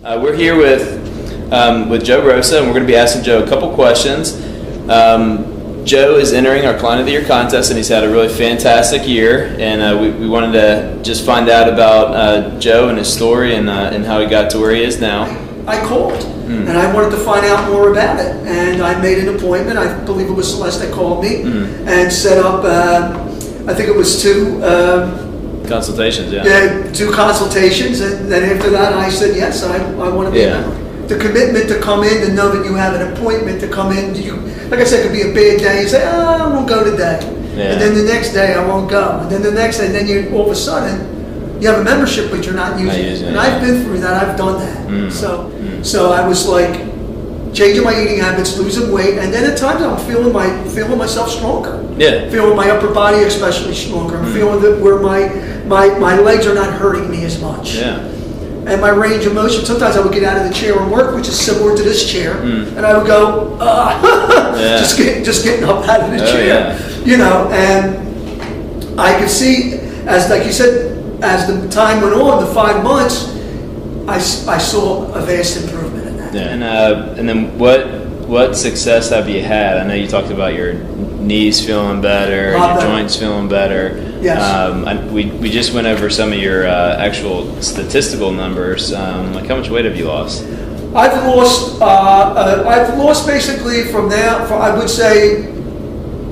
We're here with Joe Rosa, and we're going to be asking Joe a couple questions. Joe is entering our Client of the Year contest, and he's had a really fantastic year. And we wanted to just find out about Joe and his story and how he got to where he is now. I called, and I wanted to find out more about it. And I made an appointment. I believe it was Celeste that called me and set up, I think it was two consultations, yeah, 2 consultations. And then after that, I said, yes, I want to be a member. The commitment to come in, to know that you have an appointment to come in. Like I said, it could be a bad day. You say, I won't go today. Yeah. And then the next day, I won't go. And then the next day, and then you all of a sudden, you have a membership, but you're not using it. And I've been through that. I've done that. So I was like changing my eating habits, losing weight, and then at times I'm feeling myself stronger. Yeah. Feeling my upper body especially stronger. I'm feeling that where my legs are not hurting me as much. Yeah. And my range of motion, sometimes I would get out of the chair and work, which is similar to this chair, and I would go, just getting up out of the chair, and I could see, as like you said, as the time went on, the 5 months, I saw a vast improvement in that. Yeah. And then what success have you had? I know you talked about your knees feeling better, your joints feeling better. Yes. We just went over some of your actual statistical numbers. Like how much weight have you lost? I've lost basically from now, I would say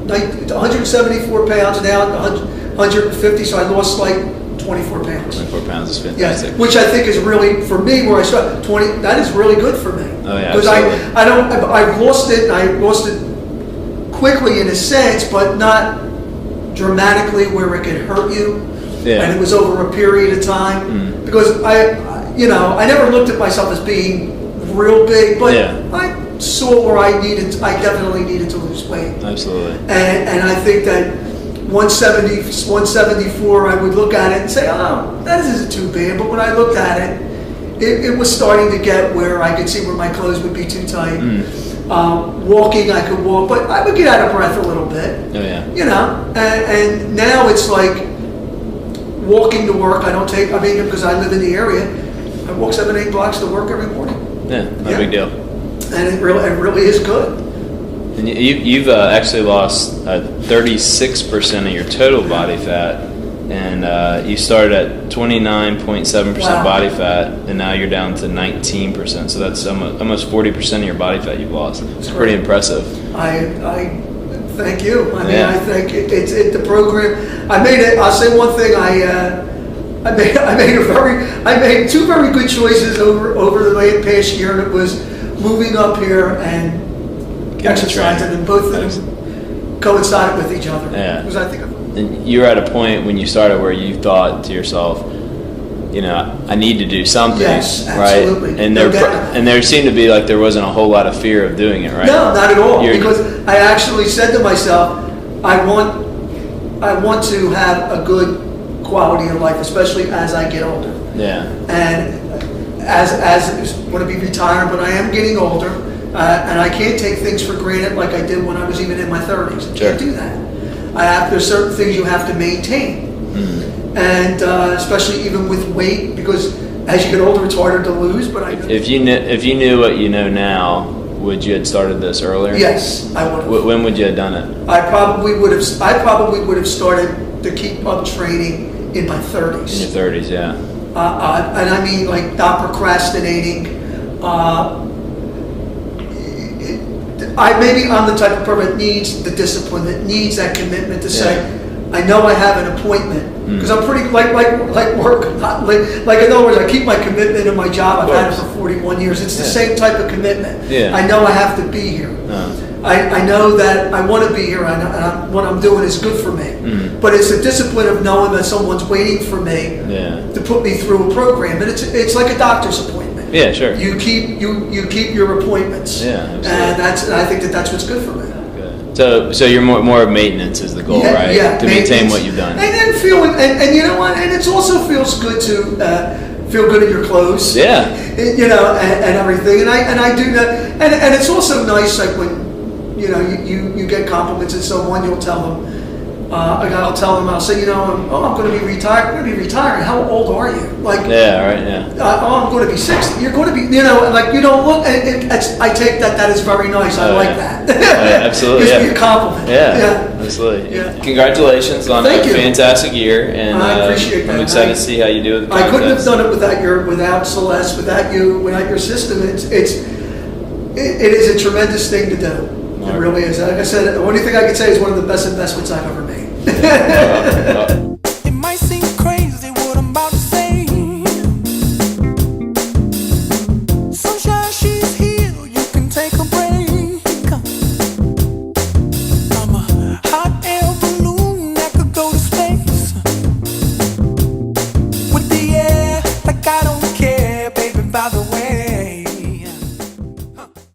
174 pounds now, 150. So I lost like 24 pounds. 24 pounds is fantastic. Yes, which I think is really, for me, where I started, 20. That is really good for me. Oh yeah, because I've lost it, and I lost it quickly in a sense, but not dramatically where it could hurt you. Yeah. And it was over a period of time because I never looked at myself as being real big, but I saw where I definitely needed to lose weight. Absolutely. And I think that 170, 174, I would look at it and say, oh, that isn't too bad. But when I looked at it, it was starting to get where I could see where my clothes would be too tight. Walking, I could walk, but I would get out of breath a little bit. Oh yeah. And now it's like walking to work. Because I live in the area, I walk 7-8 blocks to work every morning. Yeah, no big deal. And it really is good. And you've actually lost 36% of your total body fat, and you started at 29.7% body fat, and now you're down to 19%. So that's almost 40% of your body fat you've lost. It's pretty impressive. I thank you. I think it's the program. I made it. I'll say one thing. I made 2 very good choices over the past year, and it was moving up here and exercising, and both of them coincided with each other. Yeah. Because I think and you were at a point when you started where you thought to yourself, I need to do something. Yes, absolutely. Right? And there seemed to be like there wasn't a whole lot of fear of doing it, right? No, not at all. Because I actually said to myself, I want to have a good quality of life, especially as I get older. Yeah. And as I want to be retired, but I am getting older, and I can't take things for granted like I did when I was even in my 30s. I can't do that. There's certain things you have to maintain, and especially even with weight, because as you get older, it's harder to lose. But if you knew what you know now, would you have started this earlier? Yes, I would have. When would you have done it? I probably would have started to keep up training in my 30s. In your 30s, yeah. And I mean, like, not procrastinating. I'm the type of person that needs the discipline, that needs that commitment to say, I know I have an appointment, because I'm pretty like work. Like in other words, I keep my commitment in my job. I've had it for 41 years. It's the same type of commitment. Yeah. I know I have to be here. I know that I want to be here, and what I'm doing is good for me. But it's the discipline of knowing that someone's waiting for me to put me through a program, and it's like a doctor's appointment. Yeah, sure. You keep your appointments. Yeah, absolutely. And I think that's what's good for me. Good. So you're more of maintenance is the goal, right? Yeah, to maintain what you've done. And then and you know what? And it also feels good to feel good in your clothes. Yeah. And everything. And I do that. And it's also nice, like when you get compliments at someone, you'll tell them, I'll tell them, I'll say, I'm going to be retired. I'm going to be retiring. How old are you? Like, yeah, right, yeah. I'm going to be 60. You're going to be, like you don't look. I take that is very nice. I like that. Yeah, absolutely. Gives me a compliment. Yeah, absolutely. Yeah. Congratulations on Thank a you. fantastic year, and I appreciate that. I'm excited to see how you do with the I couldn't have contest. done it without Celeste, without you, without your system. It is a tremendous thing to do. It really is. Like I said, the only thing I could say is one of the best investments I've ever made.